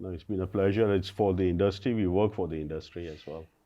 No, it's been a pleasure. It's for the industry. We work for the industry as well.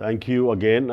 Thank you again.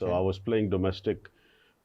so I was playing domestic.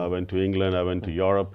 I went to England, I went to Europe.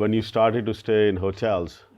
when you started to stay in hotels,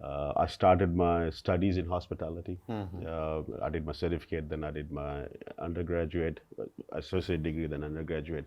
I started my studies in hospitality. I did my certificate, then I did my undergraduate, associate degree, then undergraduate.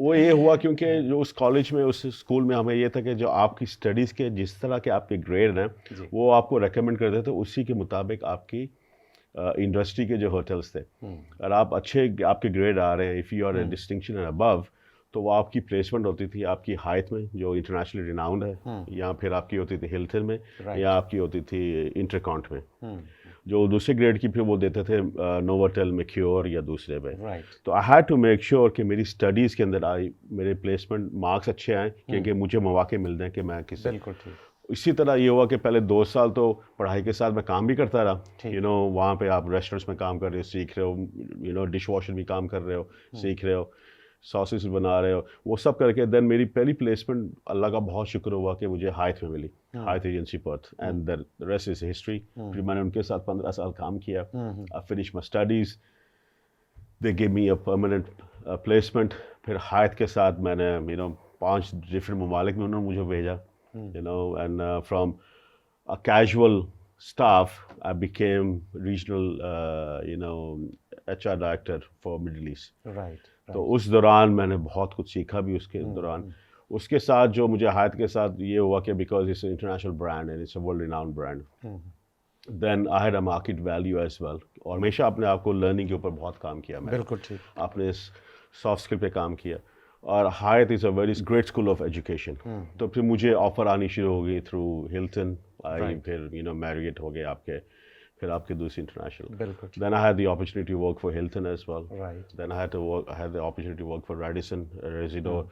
وہ یہ ہوا کیونکہ جو اس college میں اس school میں ہمیں یہ تھا کہ جو آپ کی اسٹڈیز کے جس طرح کے آپ کے گریڈ ہیں وہ آپ کو ریکمینڈ کرتے تھے اسی کے مطابق آپ کی انڈسٹری کے جو ہوٹلس تھے. اور آپ اچھے آپ کے گریڈ آ رہے ہیں if you are a distinction and above تو وہ آپ کی پلیسمنٹ ہوتی تھی آپ کی ہائٹ میں جو انٹرنیشنلی ریناؤنڈ ہے, یا پھر آپ کی ہوتی تھی ہلٹن میں, یا آپ کی ہوتی تھی انٹرکانٹ میں. جو دوسرے گریڈ کی پھر وہ دیتے تھے نوواٹیل میکیور یا دوسرے میں. تو I had to make sure کہ میری اسٹڈیز کے اندر میرے پلیسمنٹ مارکس اچھے آئیں کیونکہ مجھے مواقع مل جائیں کہ میں کسی. اسی طرح یہ ہوا کہ پہلے 2 سال تو پڑھائی کے ساتھ میں کام بھی کرتا رہا, وہاں پہ آپ ریسٹورینٹس میں کام کر رہے ہو, سیکھ رہے ہو, ڈش واشر بھی کام کر رہے ہو, سیکھ رہے ہو, ساسز بنا رہے ہو, وہ سب کر کے دین میری پہلی پلیسمنٹ اللہ کا بہت شکر ہوا کہ مجھے ہائتھ میں ملی, Heath agency Perth, and the rest is history. پھر میں نے ان کے ساتھ 15 سال کام کیا. I finish my studies, they give me a permanent placement. پھر ہائتھ کے ساتھ میں نے 5 ڈفرینٹ ممالک میں انہوں نے مجھے بھیجا, and from a casual staff I became regional HR director for Middle East. تو اس دوران میں نے بہت کچھ سیکھا بھی اس کے دوران. اس کے ساتھ جو مجھے ہائتھ کے ساتھ یہ ہوا کہ because it's a international brand and it's a world renowned brand, then I had a market value as well. اور ہمیشہ اپنے آپ کو لرننگ کے اوپر بہت کام کیا میں, بالکل ٹھیک, اپنے سافٹ اسکل پہ کام کیا. اور Heath is a very great school of education. تو پھر مجھے آفر آنی شروع ہو گئی تھرو ہلٹن, پھر میریٹ ہو گئے آپ کے, پھر آپ کے دوسری international. Then I had the opportunity work for Hilton as well. Then I had the opportunity work for Radisson Rezidor.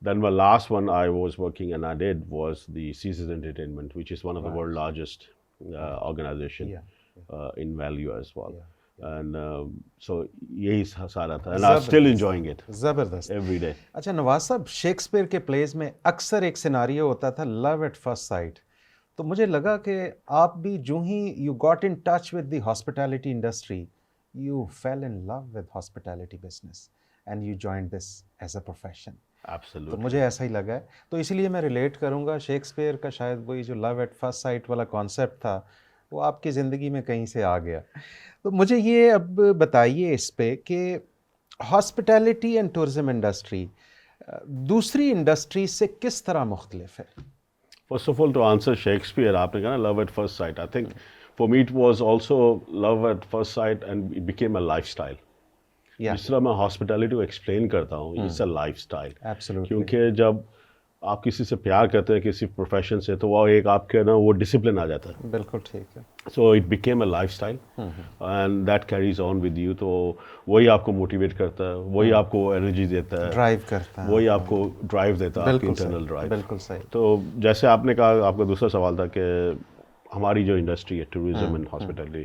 Then my last one I was working and I did was the Caesars Entertainment, which is one of the world's largest organization in value as well. And so یہی سارا تھا, and I'm still enjoying it. زبردست every day. اچھا نواز صاحب, Shakespeare کے please میں اکثر ایک سیناریو ہوتا تھا لو ایٹ فرسٹ سائٹ. تو مجھے لگا کہ آپ بھی جو ہی you got in touch with the hospitality industry, you fell in love with hospitality business and you join this as a profession. تو مجھے ایسا ہی لگا ہے, تو اسی لیے میں ریلیٹ کروں گا. شیکسپیئر کا شاید وہی جو لو ایٹ فرسٹ سائٹ والا کانسیپٹ تھا وہ آپ کی زندگی میں کہیں سے آ گیا. تو مجھے یہ اب بتائیے اس پہ کہ ہاسپٹیلٹی اینڈ ٹورزم انڈسٹری دوسری انڈسٹری سے کس طرح مختلف ہے؟ First of all, to answer Shakespeare, آپ نے کہا نا love at first sight. I think for me it was also love at first sight and it became a lifestyle. جس طرح میں ہاسپٹیلٹی کو ایکسپلین کرتا ہوں, اٹس اے لائف اسٹائل. کیونکہ جب آپ کسی سے پیار کرتے ہیں کسی پروفیشن سے تو وہ ایک آپ کے نا وہ ڈسپلن آ جاتا ہے. بالکل ٹھیک ہے. So it became a life style and that carries on with you. تو وہی آپ کو موٹیویٹ کرتا ہے, وہی آپ کو انرجی دیتا ہے, ڈرائیو کرتا ہے, وہی آپ کو ڈرائیو دیتا ہے, آپ کی انٹرنل ڈرائیو. بالکل صحیح. تو جیسے آپ نے کہا, آپ کا دوسرا سوال تھا کہ ہماری جو انڈسٹری ہے ٹورزم اینڈ ہاسپٹیلٹی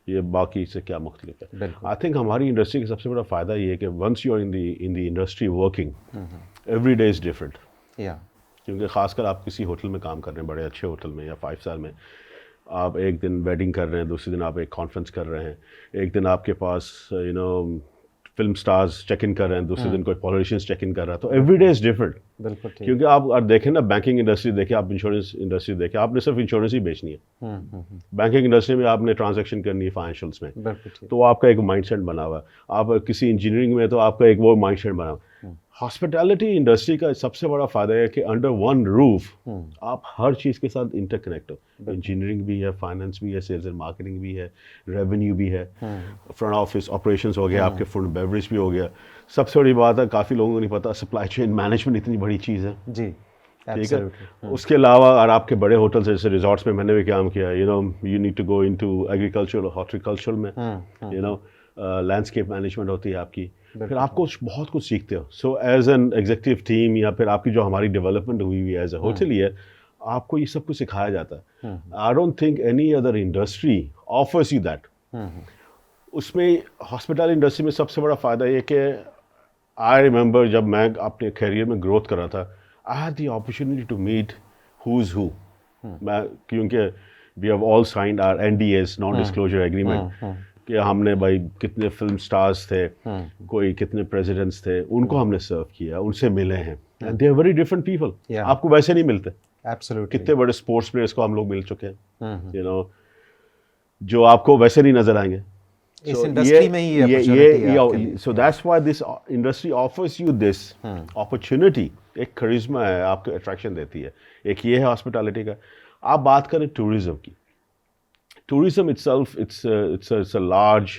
یہ باقی سے کیا مختلف ہے. آئی تھنک ہماری انڈسٹری کا سب سے بڑا فائدہ یہ ہے کہ once you are in the industry working every day is different. کیونکہ خاص کر آپ کسی ہوٹل میں کام کر رہے ہیں, بڑے اچھے ہوٹل میں یا 5 اسٹار میں, آپ ایک دن ویڈنگ کر رہے ہیں, دوسرے دن آپ ایک کانفرنس کر رہے ہیں, ایک دن آپ کے پاس فلم اسٹارز چیک ان کر رہے ہیں, دوسرے دن کوئی پولیٹیشینس چیک ان کر رہا ہے. تو ایوری ڈے از ڈفرنٹ. بالکل. کیونکہ آپ دیکھیں نا بینکنگ انڈسٹری دیکھیں, آپ انشورنس انڈسٹری دیکھیں, آپ نے صرف انشورنس ہی بیچنی ہے. بینکنگ انڈسٹری میں آپ نے ٹرانزیکشن کرنی ہے فائنینشیلس میں, تو آپ کا ایک مائنڈ سیٹ بنا ہوا ہے. آپ کسی انجینئرنگ میں تو آپ کا ایک وہ مائنڈ سیٹ بنا ہوا ہے. ہاسپٹیلٹی انڈسٹری کا سب سے بڑا فائدہ ہے کہ انڈر ون روف آپ ہر چیز کے ساتھ انٹر کنیکٹ ہو. انجینئرنگ بھی ہے, فائنینس بھی ہے, سیلز اینڈ مارکیٹنگ بھی ہے, ریونیو بھی ہے, فرنٹ آفس آپریشنس ہو گیا, آپ کے فوڈ بیوریج بھی ہو گیا. سب سے بڑی بات ہے, کافی لوگوں کو نہیں پتا, سپلائی چین مینجمنٹ اتنی بڑی چیز ہے. جی ٹھیک ہے. اس کے علاوہ اور آپ کے بڑے ہوٹلس جیسے ریزورٹس میں میں نے بھی کام کیا, you need to go in to agriculture horticulture میں, لینڈسکیپ مینجمنٹ ہوتی ہے آپ کی, پھر آپ کو بہت کچھ سیکھتے ہو. So as an executive team یا پھر آپ کی جو ہماری ڈیولپمنٹ ہوئی ہوئی ایز اے ہوٹلیئر, آپ کو یہ سب کچھ سکھایا جاتا ہے. I don't think any other industry offers you that. اس میں ہاسپٹل انڈسٹری میں سب سے بڑا فائدہ یہ کہ آئی ریمبر جب میں اپنے کیریئر میں گروتھ کر رہا تھا, I had the opportunity to meet who's who. میں کیونکہ we have all signed our NDAs, non disclosure agreement, کہ ہم نے بھائی کتنے فلم سٹارز تھے, کوئی کتنے پریزیڈنٹس تھے, ان کو ہم نے سرو کیا, ان سے ملے ہیں. And they are very different people. آپ کو ویسے نہیں ملتے. کتنے بڑے اسپورٹس پلیئرس کو ہم لوگ مل چکے ہیں, جو آپ کو ویسے نہیں نظر آئیں گے. اس انڈسٹری میں ہی اپرچونٹی ہے آپ کے لیے. So that's why this industry offers you this opportunity. ایک کرزما ہے, آپ کو اٹریکشن دیتی ہے. ایک یہ ہے ہاسپٹالٹی کا. آپ بات کریں ٹوریزم کی. Tourism itself, it's a large,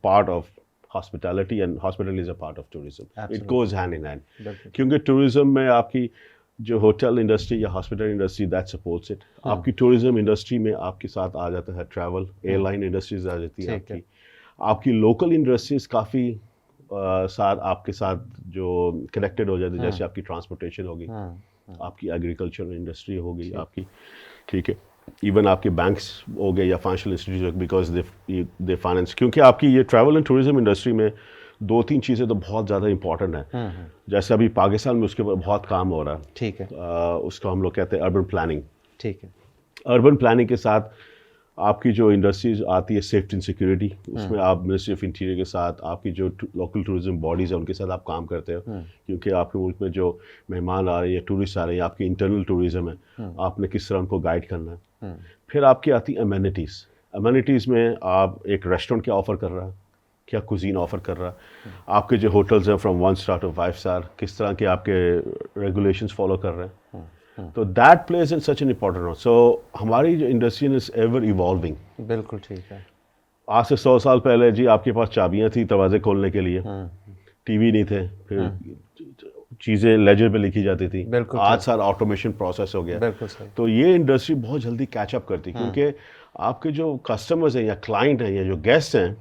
part of hospitality, and hospitality is a part of tourism. It goes hand in hand. کیونکہ ٹوریزم میں آپ کی جو ہوٹل انڈسٹری یا hospital industry that supports it. آپ کی ٹوریزم انڈسٹری میں آپ کے ساتھ آ جاتا ہے ٹریول, ایئر لائن انڈسٹریز آ جاتی ہے آپ کی لوکل انڈسٹریز کافی ساتھ آپ کے ساتھ جو کنیکٹڈ ہو جاتی ہے, جیسے آپ کی ٹرانسپورٹیشن ہوگی, آپ کی ایگریکلچر انڈسٹری ہوگی آپ کی, ٹھیک ہے, ایون آپ کے بینکس ہو گئے یا financial institute, because they finance. کیونکہ آپ کی یہ ٹریول اینڈ ٹوریزم انڈسٹری میں 2-3 چیزیں تو بہت زیادہ امپورٹنٹ ہیں. جیسے ابھی پاکستان میں اس کے اوپر بہت کام ہو رہا ہے, ٹھیک ہے, اس کو ہم لوگ کہتے ہیں اربن پلاننگ. ٹھیک ہے. اربن پلاننگ کے ساتھ آپ کی جو انڈسٹریز آتی ہے سیفٹی اینڈ سیکورٹی, اس میں آپ منسٹری آف انٹیریئر کے ساتھ آپ کی جو لوکل ٹوریزم باڈیز ہیں ان کے ساتھ آپ کام کرتے ہو, کیونکہ آپ کے ملک میں جو مہمان آ رہے ہیں یا ٹورسٹ آ رہے ہیں, آپ کی انٹرنل ٹوریزم ہے, آپ نے کس طرح ان کو گائیڈ کرنا ہے. پھر آپ کی آتی امینٹیز. امینٹیز میں آپ ایک ریسٹورینٹ کیا آفر کر رہا ہے, کیا کوزین آفر کر رہا ہے, آپ کے جو ہوٹلز ہیں فرام 1 star to 5 star, کس طرح کے آپ کے ریگولیشنز فالو کر رہے ہیں. تو that plays in such an important role. So ہماری جو انڈسٹری از ایور ایوالونگ. بالکل ٹھیک ہے. آج سے 100 سال پہلے جی آپ کے پاس چابیاں تھیں دروازے کھولنے کے لیے, ٹی وی نہیں تھے, پھر چیزیں لیجر پہ لکھی جاتی تھیں. آج سارا آٹومیشن پروسیس ہو گیا. تو یہ انڈسٹری بہت جلدی کیچ اپ کرتی, کیونکہ آپ کے جو کسٹمرز ہیں یا کلائنٹ ہیں یا جو گیسٹ ہیں,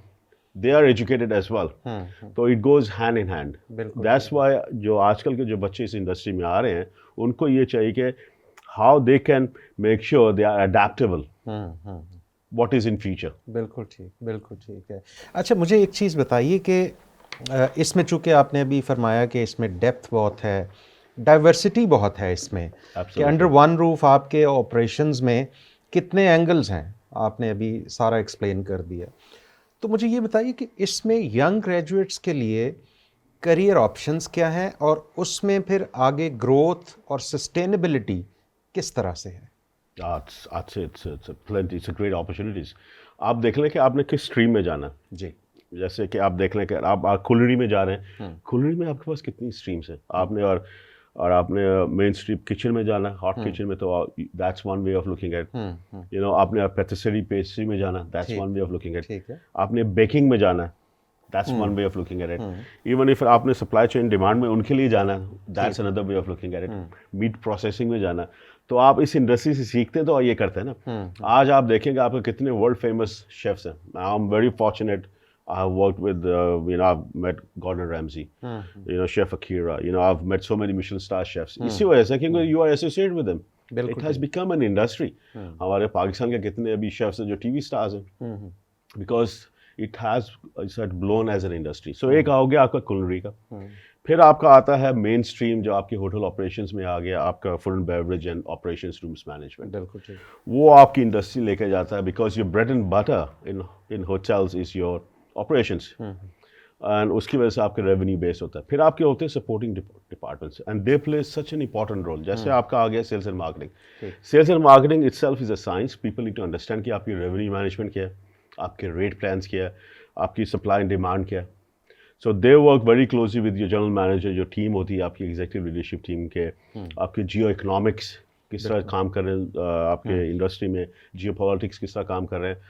they are educated as well. تو it goes hand in hand. That's why جو آج کل کے جو بچے اس انڈسٹری میں آ رہے ہیں, ان کو یہ چاہیے کہ how they can make sure they are adaptable. What is in future. بالکل ٹھیک, بالکل ٹھیک ہے. اچھا مجھے ایک چیز بتائیے کہ اس میں چونکہ آپ نے ابھی فرمایا کہ اس میں ڈیپتھ بہت ہے, ڈائیورسٹی بہت ہے اس میں, کہ انڈر ون روف آپ کے آپریشنز میں کتنے اینگلز ہیں, آپ نے ابھی سارا ایکسپلین کر دیا. تو مجھے یہ بتائیے کہ اس میں ینگ گریجویٹس کے لیے کریئر آپشنز کیا ہیں, اور اس میں پھر آگے گروتھ اور سسٹینیبلٹی کس طرح سے ہے؟ It's a great opportunities. آپ دیکھ لیں کہ آپ نے کس اسٹریم میں جانا ہے. جی, جیسے کہ آپ دیکھ لیں کہ آپ کولری میں جا رہے ہیں, کولری میں آپ کے پاس کتنی اسٹریمس ہیں. آپ نے اور آپ نے مین اسٹریم کچن میں جانا ہے, ہاٹ کچن میں, تو that's one way of looking at. آپ نے پیٹیسری پیسٹری میں جانا, that's one way of looking at. آپ نے بیکنگ میں جانا ہے, that's one way of looking at it. Even if آپ نے سپلائی چین ڈیمانڈ میں ان کے لیے جانا ہے, that's another way of looking at it. Meat processing میں جانا ہے, تو آپ اس انڈسٹری سے سیکھتے ہیں تو یہ کرتے ہیں نا. آج آپ دیکھیں گے آپ کے کتنے ورلڈ فیمس شیفس ہیں. I am very fortunate. I have worked with, I've met Gordon Ramsay, Chef Akira, I've met so many Michelin star chefs. اسی وجہ سے کیونکہ you are associated with them. It has become an industry. ہمارے پاکستان کے کتنے ابھی chefs ہیں جو ٹی وی اسٹارز ہیں, because it has blown as an industry. So ایک ہو گیا آپ کا کولنری کا. پھر آپ کا آتا ہے مین اسٹریم جو آپ کے ہوٹل آپریشنس میں آ گیا, آپ کا food and beverage and operations rooms management. وہ آپ کی انڈسٹری لے کے جاتا ہے, because your bread and butter in hotels is your operations, and اس کی وجہ سے آپ کے ریونیو بیس ہوتا ہے. پھر آپ کے ہوتے ہیں supporting departments, and they play such an important role. جیسے آپ کا آ گیا sales and marketing. Sales and marketing itself is a science. People need to understand کہ آپ کی ریونیو مینجمنٹ کیا ہے, آپ کے ریٹ پلانس کیا ہے, آپ کی سپلائی اینڈ ڈیمانڈ کیا ہے. So they work very closely with your general manager, جو ٹیم ہوتی ہے آپ کی ایگزیکٹو لیڈرشپ ٹیم کے, آپ کے جیو اکنامکس کس طرح کام کر رہے ہیں آپ کے انڈسٹری میں, جیو پالیٹکس کس طرح کام کر رہے ہیں,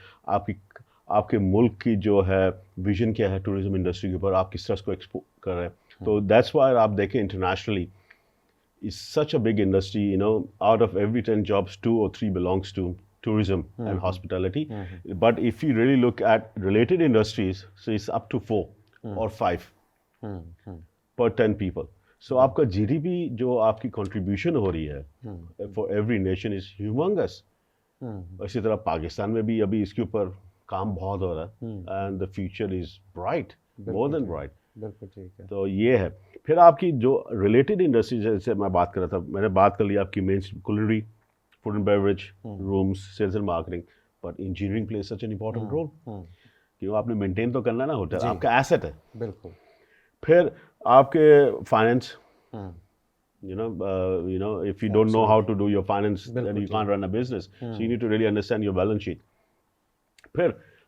آپ کے ملک کی جو ہے ویژن کیا ہے ٹوریزم انڈسٹری کے اوپر, آپ کس طرح اس کو ایکسپورٹ کر رہے ہیں. تو دیٹس وائی آپ دیکھیں internationally is such a big industry. Out of every 10 jobs 2 or 3 belongs to tourism and hospitality. But if you really look at related industries, so it's up to 4 or 5 per 10 people. So آپ کا G D P جو آپ کی contribution ہو رہی ہے for every nation is ہیومنگس. اسی طرح پاکستان میں بھی ابھی اس کے اوپر کام بہت ہو رہا ہے, and the future is bright, more than bright. بالکل ٹھیک ہے. تو یہ ہے. پھر آپ کی جو ریلیٹڈ انڈسٹری جیسے میں بات کر رہا تھا, میں نے بات کر لی آپ کی main culinary, food and beverage, rooms, sales and marketing, but engineering play such an important role. کیوں آپ نے مینٹین تو کرنا نا ہوٹل, آپ کا ایسٹ ہے. بالکل. پھر آپ کے finance, if you don't know how to do your finance, then you can't run a business. So you need to really understand your balance sheet. پھر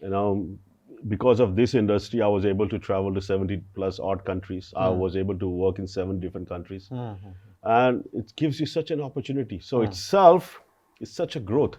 you know, because of this industry I was able to travel to 70 plus odd countries. I was able to work in 7 different countries, and it gives you such an opportunity. So itself is such a growth.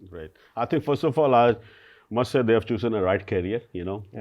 Right. I think first of all, I must say they have chosen a right career, you know.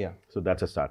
Yeah. So that's a start.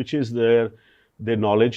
which is their knowledge,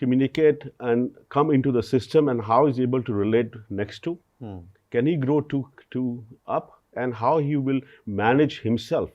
communicate and come into the system, and how is able to relate next to, can he grow to up, and how he will manage himself.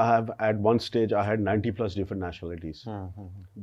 I have at one stage I had 90 plus different nationalities,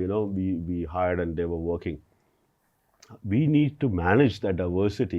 you know we hired and they were working. We need to manage that diversity.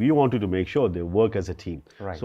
We wanted to make sure they work as a team. So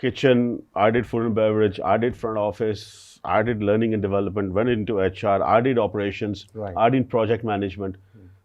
kitchen, I did food and beverage, I did front office, I did learning and development, went into HR, I did operations, I did project management.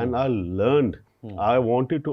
and I learned. I wanted to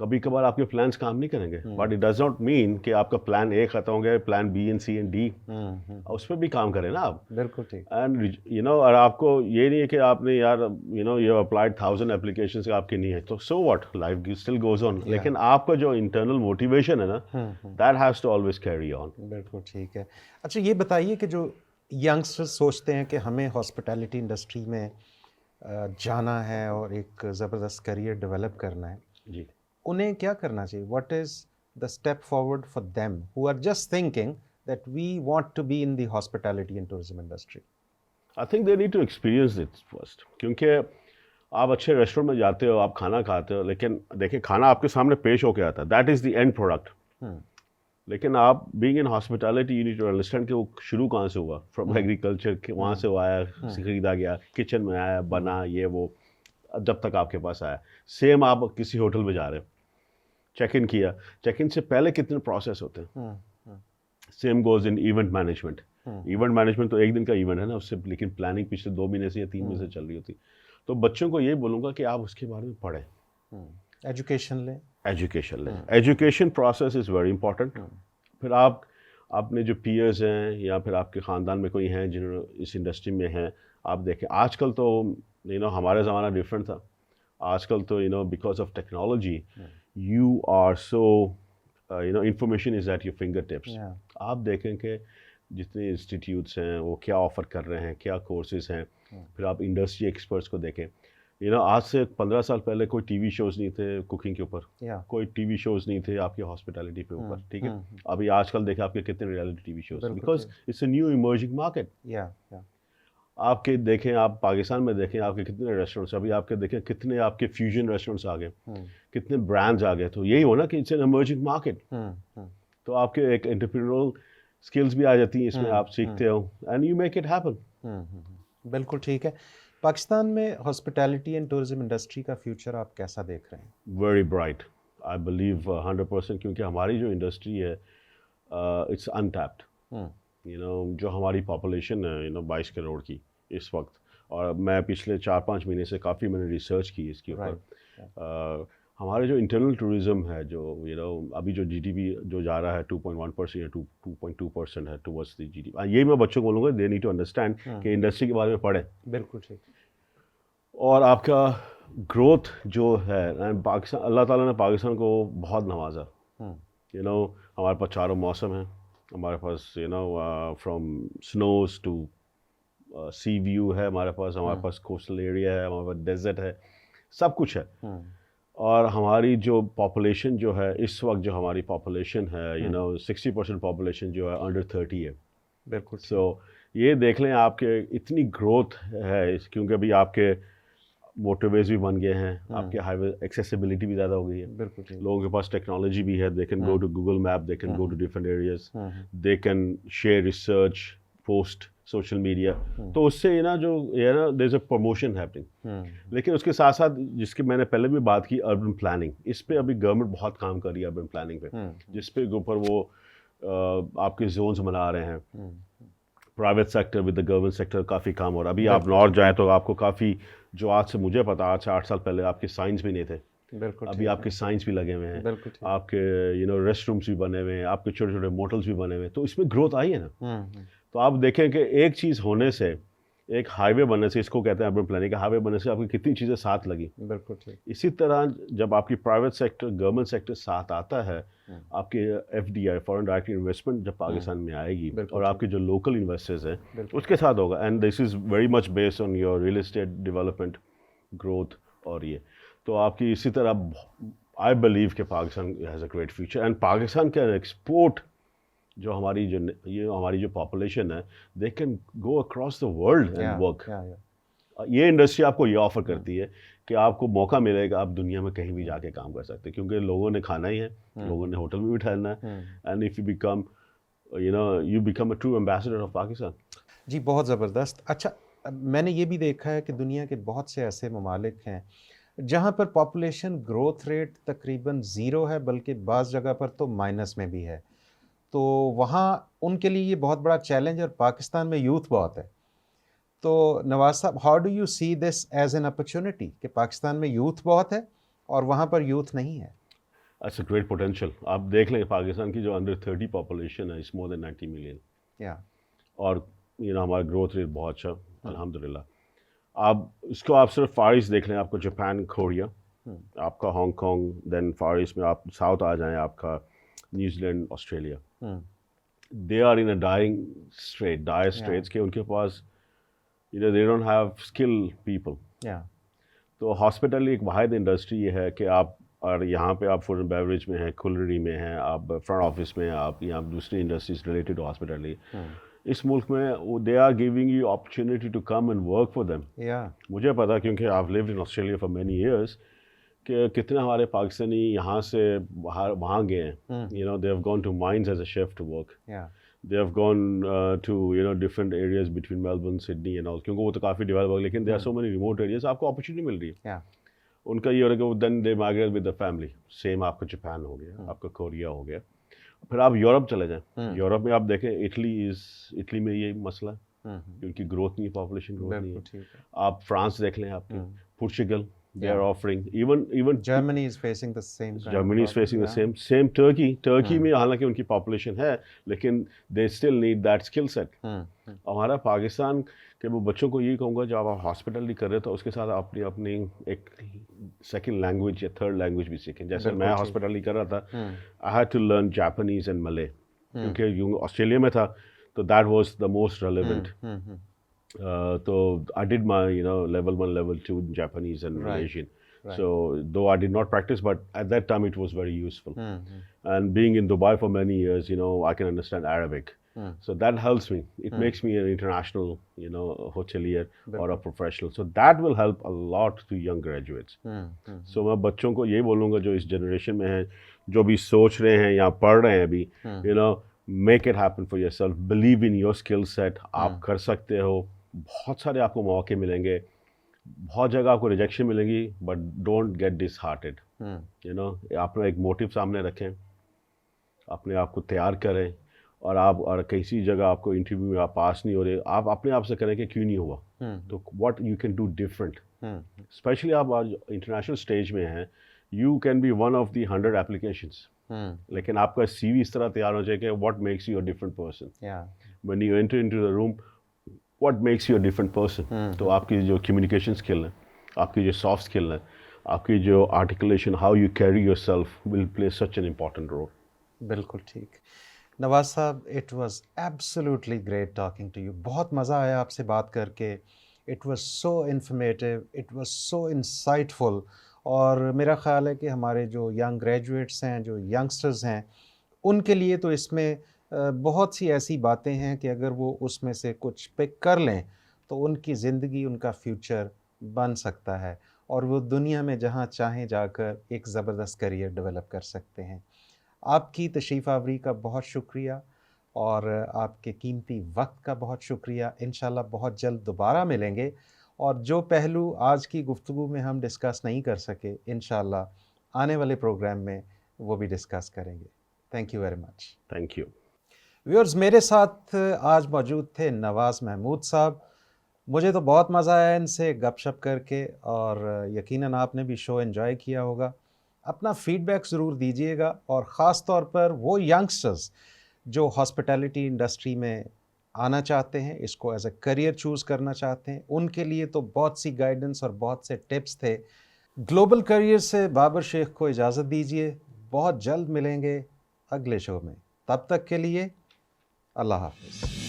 کبھی کبھار آپ کے plans کام نہیں کریں گے, but it does not mean کہ آپ کا پلان اے ختم ہو گیا, plan B and C and D, اس پہ بھی کام کریں نا آپ. بالکل ٹھیک. اینڈ یو نو, اور آپ کو یہ نہیں ہے کہ آپ نے یار you know you applied 1000 applications آپ کی نہیں ہے تو so what, life still goes on. لیکن آپ کا جو انٹرنل موٹیویشن ہے نا, that has to always carry on. بالکل ٹھیک ہے. اچھا یہ بتائیے کہ جو ینگسٹر سوچتے ہیں کہ ہمیں ہاسپٹیلٹی انڈسٹری میں جانا ہے اور ایک زبردست کریئر ڈیولپ کرنا ہے, جی, انہیں کیا کرنا چاہیے؟ What is the step forward for them who are just thinking that we want to be in the hospitality and tourism industry? I think they need to experience it first, کیونکہ آپ اچھے restaurant میں جاتے ہو, آپ کھانا کھاتے ہو, لیکن دیکھیں کھانا آپ کے سامنے پیش ہو کے آتا ہے, that is the end product. لیکن آپ being in hospitality you need to understand کہ وہ شروع کہاں سے ہوا, فرام ایگریکلچر, وہاں سے وہ آیا, خریدا گیا, کچن میں آیا, بنا, یہ وہ, جب تک آپ کے پاس آیا. سیم آپ کسی ہوٹل میں جا رہے ہیں, چیک ان کیا, چیک ان سے پہلے کتنے پروسیس ہوتے ہیں. Same goes in event management. Event management تو ایک دن کا ایونٹ ہے نا, اس سے لیکن پلاننگ پچھلے 2 مہینے سے یا 3 مہینے سے چل رہی ہوتی. تو بچوں کو یہ بولوں گا کہ آپ اس کے بارے میں پڑھیں, ایجوکیشن لیں. Education process is very important. پھر آپ اپنے جو پیئرز ہیں یا پھر آپ کے خاندان میں کوئی ہیں جنہوں نے اس انڈسٹری میں ہیں, آپ دیکھیں آج کل تو یو نو ہمارے زمانہ ڈفرینٹ تھا. آج کل تو you know because of technology you are so you know information is at your finger tips. آپ دیکھیں کہ جتنے انسٹیٹیوٹس ہیں وہ کیا آفر کر رہے ہیں, کیا کورسز ہیں. پھر آپ انڈسٹری ایکسپرٹس کو دیکھیں. یو نو آج سے 15 سال پہلے کوئی ٹی وی شوز نہیں تھے کوکنگ کے اوپر, کوئی ٹی وی شوز نہیں تھے آپ کی ہاسپٹیلٹی پہ اوپر, ٹھیک ہے. ابھی آج کل دیکھیں آپ کے کتنے reality T V shows, because it's a new emerging market. آپ کے دیکھیں, آپ پاکستان میں دیکھیں آپ کے کتنے ریسٹورینٹس, ابھی آپ کے دیکھیں کتنے آپ کے فیوژن ریسٹورینٹس آ گئے, کتنے برانڈز آ گئے. تو یہی ہو نا کہ اٹس این ایمرجنگ مارکیٹ. تو آپ کے ایک انٹرپرینورل اسکلز بھی آ جاتی ہیں اس میں, آپ سیکھتے ہو and you make it happen. بالکل ٹھیک ہے. پاکستان میں ہاسپٹیلٹی اینڈ ٹورزم انڈسٹری کا فیوچر آپ کیسا دیکھ رہے ہیں؟ ویری برائٹ, آئی بلیو 100%, کیونکہ ہماری جو انڈسٹری ہے اٹس انٹیپڈ. یو نو جو ہماری پاپولیشن ہے یو نو 22 کروڑ کی اس وقت, اور میں پچھلے 4-5 مہینے سے کافی میں نے ریسرچ کی اس کے اوپر. ہمارے جو انٹرنل ٹوریزم ہے جو یو نو ابھی جو جی ڈی پی جو جا رہا ہے 2.1% یا 2.2% ہے towards the G D P, یہ میں بچوں کو بولوں گا دے نیڈ ٹو انڈرسٹینڈ کہ انڈسٹری کے بارے میں پڑھیں. بالکل ٹھیک. اور آپ کا گروتھ جو ہے پاکستان, اللہ تعالیٰ نے پاکستان کو بہت نوازا. یو نو ہمارے پاس چاروں موسم ہیں, ہمارے پاس you know from snows to sea view ہے ہمارے پاس کوسٹل ایریا ہے, ہمارے پاس ڈیزرٹ ہے, سب کچھ ہے. اور ہماری جو پاپولیشن جو ہے اس وقت جو ہماری پاپولیشن ہے یو نو 60% پاپولیشن جو ہے انڈر 30 ہے. بالکل. سو یہ دیکھ لیں آپ کے اتنی گروتھ ہے, کیونکہ ابھی آپ کے موٹر ویز بھی بن گئے ہیں, آپ کے ہائی وے ایکسیسیبلٹی بھی زیادہ ہو گئی ہے. بالکل. لوگوں کے پاس ٹیکنالوجی بھی ہے, they can go to Google map, they can go to different areas, they can share research, post social media. تو اس سے نا جو ہے نا دیر از اے پروموشن ہیپننگ. لیکن اس کے ساتھ ساتھ جس کی میں نے پہلے بھی بات کی اربن پلاننگ, اس پہ ابھی گورنمنٹ بہت کام کر رہی ہے اربن پلاننگ پہ, جس پہ اوپر وہ آپ کے زونز بنا رہے ہیں. Private sector with the government sector کافی کام ہو رہا ہے. ابھی آپ نارتھ جائیں تو آپ کو کافی جو آج سے مجھے پتا, آج سے 8 سال پہلے آپ کے سائنس بھی نہیں تھے, ابھی آپ کے سائنس بھی لگے ہوئے ہیں, آپ کے یو نو ریسٹ رومس بھی بنے ہوئے ہیں, آپ کے چھوٹے چھوٹے موٹلس بھی بنے ہوئے ہیں. تو اس میں گروتھ آئی ہے نا. تو آپ دیکھیں کہ ایک چیز ہونے سے, ایک ہائی وے بننے سے, اس کو کہتے ہیں اربن پلاننگ کا ہائی وے بننے سے آپ کی کتنی چیزیں ساتھ لگی. بالکل. اسی طرح جب آپ کی پرائیویٹ سیکٹر گورنمنٹ سیکٹر ساتھ آتا ہے, آپ کے F D I foreign direct investment جب پاکستان میں آئے گی اور آپ کے جو لوکل انویسٹرز ہیں اس کے ساتھ ہوگا, and this is very much based on your real estate development growth. اور یہ تو آپ کی اسی طرح آئی بلیو کہ Pakistan has a great future. And Pakistan کا ایکسپورٹ جو ہماری جو پاپولیشن ہے, they can go across the world and work. یہ انڈسٹری آپ کو یہ آفر کرتی ہے کہ آپ کو موقع ملے گا, آپ دنیا میں کہیں بھی جا کے کام کر سکتے ہیں, کیونکہ لوگوں نے کھانا ہی ہے, لوگوں نے ہوٹل میں بھی ٹھہرنا ہے. And if you become you know you become a true ambassador of Pakistan. جی بہت زبردست. اچھا میں نے یہ بھی دیکھا ہے کہ دنیا کے بہت سے ایسے ممالک ہیں جہاں پر پاپولیشن گروتھ ریٹ تقریباً 0 ہے, بلکہ بعض جگہ پر تو مائنس میں بھی ہے. تو وہاں ان کے لیے یہ بہت بڑا چیلنج, اور پاکستان میں یوتھ بہت ہے. تو نواز صاحب, how do you see this as an opportunity کہ پاکستان میں یوتھ بہت ہے اور وہاں پر یوتھ نہیں ہے؟ That's a great potential. آپ دیکھ لیں پاکستان کی جو انڈر 30 پاپولیشن ہے اس مور دین 90 ملین اور ہمارا گروتھ ریٹ بہت اچھا الحمدللہ. آپ صرف فار ایسٹ دیکھ لیں, آپ کو جاپان, کوریا, آپ کا Hong Kong, then far east میں آپ ساؤتھ آ جائیں, آپ کا New Zealand, Australia, they are in a dire straits کہ ان کے پاس they don't have skill people. تو ہاسپٹل ایک واحد انڈسٹری یہ ہے کہ آپ اور یہاں پہ آپ فوڈ اینڈ بیوریج میں ہیں, کولری میں ہیں, آپ فرنٹ آفس میں ہیں, آپ یہاں دوسری انڈسٹریز ریلیٹڈ ٹو ہاسپٹلی. اس ملک میں they are giving you opportunity to come and work for them. مجھے پتا کیونکہ I have lived in Australia for many years کہ کتنے ہمارے پاکستانی یہاں سے وہاں گئے ہیں. They have gone to mines as a chef to work. They have gone to different areas between Melbourne, Sydney and all. کیونکہ وہ تو کافی ڈیولپ ہو گئے, لیکن there are so many remote areas آپ کو اپرچونیٹی مل رہی ہے. ان کا یہ ہو رہا ہے کہ then they migrate with the family. Same آپ کا جاپان ہو گیا, آپ کا کوریا ہو گیا. پھر آپ یورپ چلے جائیں. یورپ میں آپ دیکھیں اٹلی میں یہ مسئلہ ہے کہ ان کی گروتھ نہیں ہے, پاپولیشن گروتھ نہیں ہے. آپ فرانس دیکھ لیں, آپ کی Portugal, they are offering even Germany is facing the same same Turkey میں حالانکہ ان کی پاپولیشن ہے لیکن they still need that skill set. ہمارا پاکستان کہ وہ بچوں کو یہی کہوں گا جب آپ ہاسپٹلٹی کر رہے تو اس کے ساتھ اپنی ایک سیکنڈ لینگویج یا تھرڈ لینگویج بھی سیکھیں. جیسے میں ہاسپٹلٹی کر رہا تھا, I had to learn Japanese and Malay کیونکہ آسٹریلیا میں تھا تو that was the most relevant. So I did my level 1 level 2 Japanese and Malaysian. So though I did not practice, but at that time it was very useful. And being in Dubai for many years, I can understand Arabic. So that helps me. It makes me an international hotelier or a professional. So that will help a lot to young graduates. So میں بچوں کو یہ بولوں گا جو اس generation میں ہیں, جو بھی سوچ رہے ہیں یا پڑھ رہے ہیں ابھی, make it happen for yourself. Believe in your skill set. آپ کر سکتے ہو. بہت سارے آپ کو مواقع ملیں گے, بہت جگہ آپ کو ریجیکشن ملیں گی, but don't get disheartened. آپ نے ایک موٹیو سامنے رکھیں, اپنے آپ کو تیار کریں, اور آپ اور کسی جگہ آپ کو انٹرویو میں آپ پاس نہیں ہو رہے, آپ اپنے آپ سے کریں کہ کیوں نہیں ہوا, تو what you can do different. Specially آپ آج انٹرنیشنل اسٹیج میں ہیں, you can be one of the 100 applications, لیکن آپ کا سی وی اس طرح تیار ہو جائے کہ what makes you a different person. When you enter into the room, what makes you a different person. تو آپ کی جو کمیونیکیشن اسکل ہیں, آپ کی جو سافٹ اسکل ہیں, آپ کی جو articulation, how you carry yourself will play such an important role. بالکل ٹھیک. نواز صاحب, it was absolutely great talking to you. بہت مزہ آیا آپ سے بات کر کے. It was so informative, it was so insightful. اور میرا خیال ہے کہ ہمارے جو ینگ گریجویٹس ہیں, جو ینگسٹرز ہیں, ان کے لیے تو اس میں بہت سی ایسی باتیں ہیں کہ اگر وہ اس میں سے کچھ پک کر لیں تو ان کی زندگی, ان کا فیوچر بن سکتا ہے, اور وہ دنیا میں جہاں چاہیں جا کر ایک زبردست کریئر ڈیولپ کر سکتے ہیں. آپ کی تشریف آوری کا بہت شکریہ, اور آپ کے قیمتی وقت کا بہت شکریہ. انشاءاللہ بہت جلد دوبارہ ملیں گے, اور جو پہلو آج کی گفتگو میں ہم ڈسکس نہیں کر سکے, انشاءاللہ آنے والے پروگرام میں وہ بھی ڈسکس کریں گے. Thank you very much. Thank you. Viewers, میرے ساتھ آج موجود تھے نواز محمود صاحب. مجھے تو بہت مزہ آیا ان سے گپ شپ کر کے, اور یقیناً آپ نے بھی شو انجوائے کیا ہوگا. اپنا فیڈ بیک ضرور دیجیے گا, اور خاص طور پر وہ ینگسٹرز جو ہاسپٹیلٹی انڈسٹری میں آنا چاہتے ہیں, اس کو ایز اے کریئر چوز کرنا چاہتے ہیں, ان کے لیے تو بہت سی گائیڈنس اور بہت سے ٹپس تھے. گلوبل کریئر سے بابر شیخ کو اجازت دیجیے. بہت جلد ملیں گے اگلے شو میں. تب تک کے لیے اللہ حافظ.